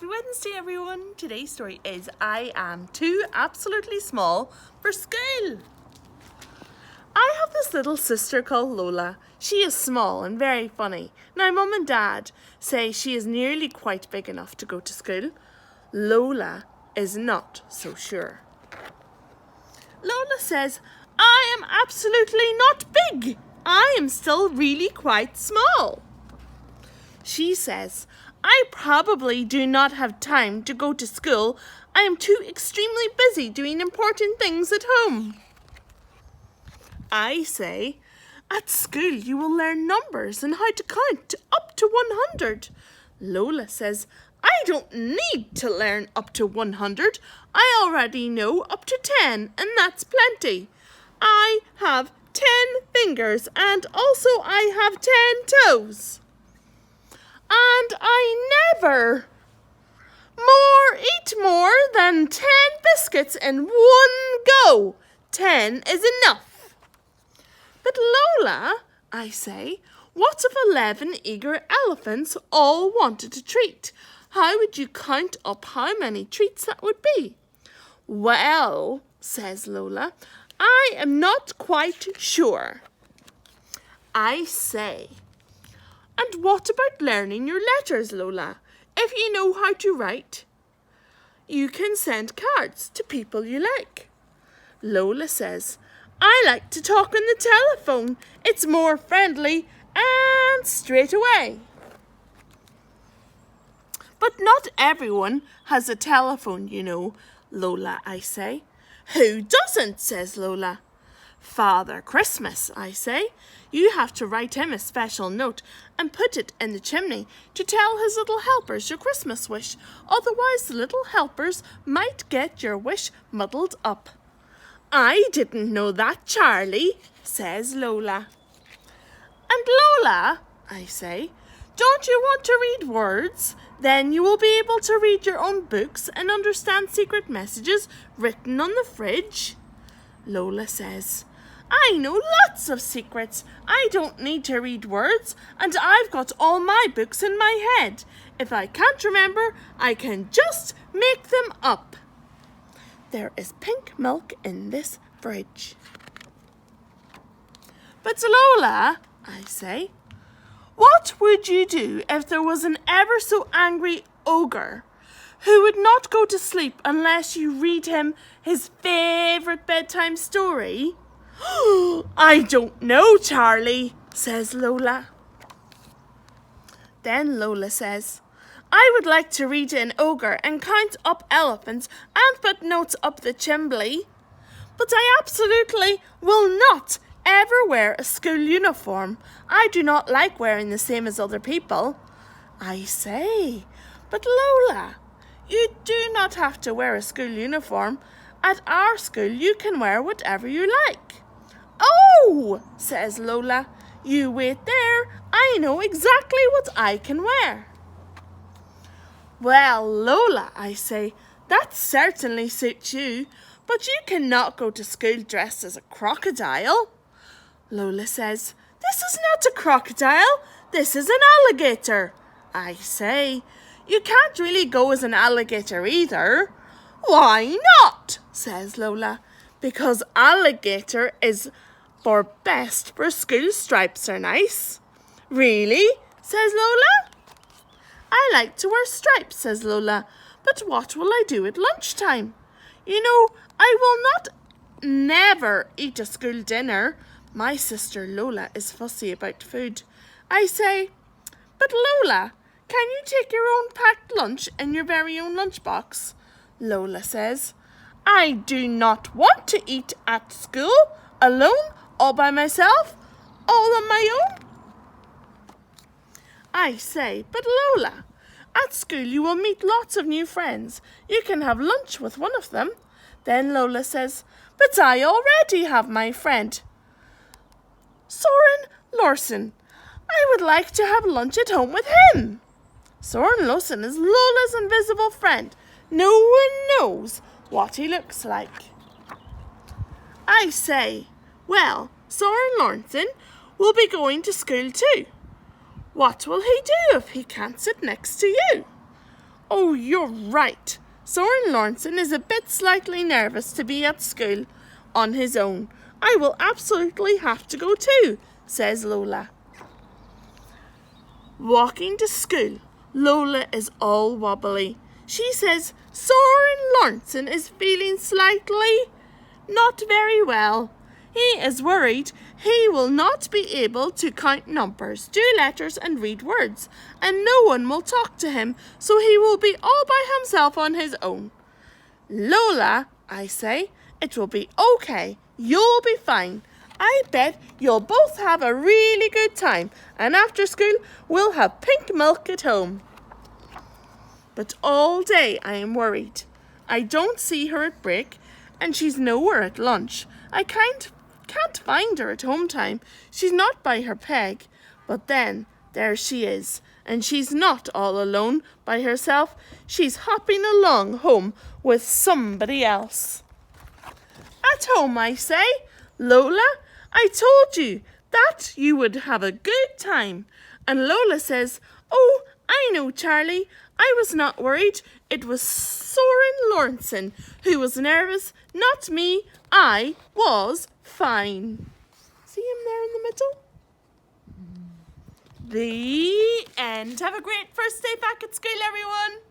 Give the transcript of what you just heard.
Happy Wednesday, everyone. Today's story is I am too absolutely small for school. I have this little sister called Lola. She is small and very funny. Now, Mum and Dad say she is nearly quite big enough to go to school. Lola is not so sure. Lola says, I am absolutely not big. I am still really quite small. She says, I probably do not have time to go to school. I am too extremely busy doing important things at home. I say, at school you will learn numbers and how to count up to 100. Lola says, I don't need to learn up to 100. I already know up to 10 and that's plenty. I have 10 fingers and also I have 10 toes. And I never eat more than 10 biscuits in one go. 10 is enough. But Lola, I say, what if 11 eager elephants all wanted a treat? How would you count up how many treats that would be? Well, says Lola, I am not quite sure. I say, and what about learning your letters, Lola? If you know how to write, you can send cards to people you like. Lola says, I like to talk on the telephone. It's more friendly and straight away. But not everyone has a telephone, you know, Lola, I say. Who doesn't, says Lola. Father Christmas, I say. You have to write him a special note and put it in the chimney to tell his little helpers your Christmas wish. Otherwise the little helpers might get your wish muddled up. I didn't know that, Charlie, says Lola. And Lola, I say, don't you want to read words? Then you will be able to read your own books and understand secret messages written on the fridge. Lola says, I know lots of secrets. I don't need to read words, and I've got all my books in my head. If I can't remember, I can just make them up. There is pink milk in this fridge. But Lola, I say, what would you do if there was an ever so angry ogre who would not go to sleep unless you read him his favourite bedtime story? I don't know, Charlie, says Lola. Then Lola says, I would like to read an ogre and count up elephants and put notes up the chimney. But I absolutely will not ever wear a school uniform. I do not like wearing the same as other people. I say, but Lola, you do not have to wear a school uniform. At our school you can wear whatever you like. Oh, says Lola, you wait there. I know exactly what I can wear. Well, Lola, I say, that certainly suits you, but you cannot go to school dressed as a crocodile. Lola says, this is not a crocodile, this is an alligator. I say, you can't really go as an alligator either. Why not? Says Lola. Because alligator is for best for school stripes are nice. Really? Says Lola. I like to wear stripes, says Lola, but what will I do at lunchtime? You know, I will not never eat a school dinner. My sister Lola is fussy about food. I say, but Lola, can you take your own packed lunch in your very own lunchbox? Lola says, I do not want to eat at school, alone, all by myself, all on my own. I say, but Lola, at school you will meet lots of new friends. You can have lunch with one of them. Then Lola says, but I already have my friend Zorin Lawson. I would like to have lunch at home with him. Zorin Lawson is Lola's invisible friend. No one knows what he looks like. I say, well, Zorin Lawson will be going to school too. What will he do if he can't sit next to you? Oh, you're right. Zorin Lawrenson is a bit slightly nervous to be at school on his own. I will absolutely have to go too, says Lola. Walking to school, Lola is all wobbly. She says Zorin Lawrenson is feeling slightly not very well. He is worried he will not be able to count numbers, do letters and read words, and no one will talk to him, so he will be all by himself on his own. Lola, I say, it will be okay. You'll be fine. I bet you'll both have a really good time, and after school we'll have pink milk at home. But all day I am worried. I don't see her at break, and she's nowhere at lunch. I can't find her at home time. She's not by her peg. But then there she is, and she's not all alone by herself. She's hopping along home with somebody else. At home, I say, Lola, I told you that you would have a good time. And Lola says, oh, I know, Charlie. I was not worried. It was Zorin Lawrenson who was nervous, not me. I was fine. See him there in the middle? The end. Have a great first day back at school, everyone.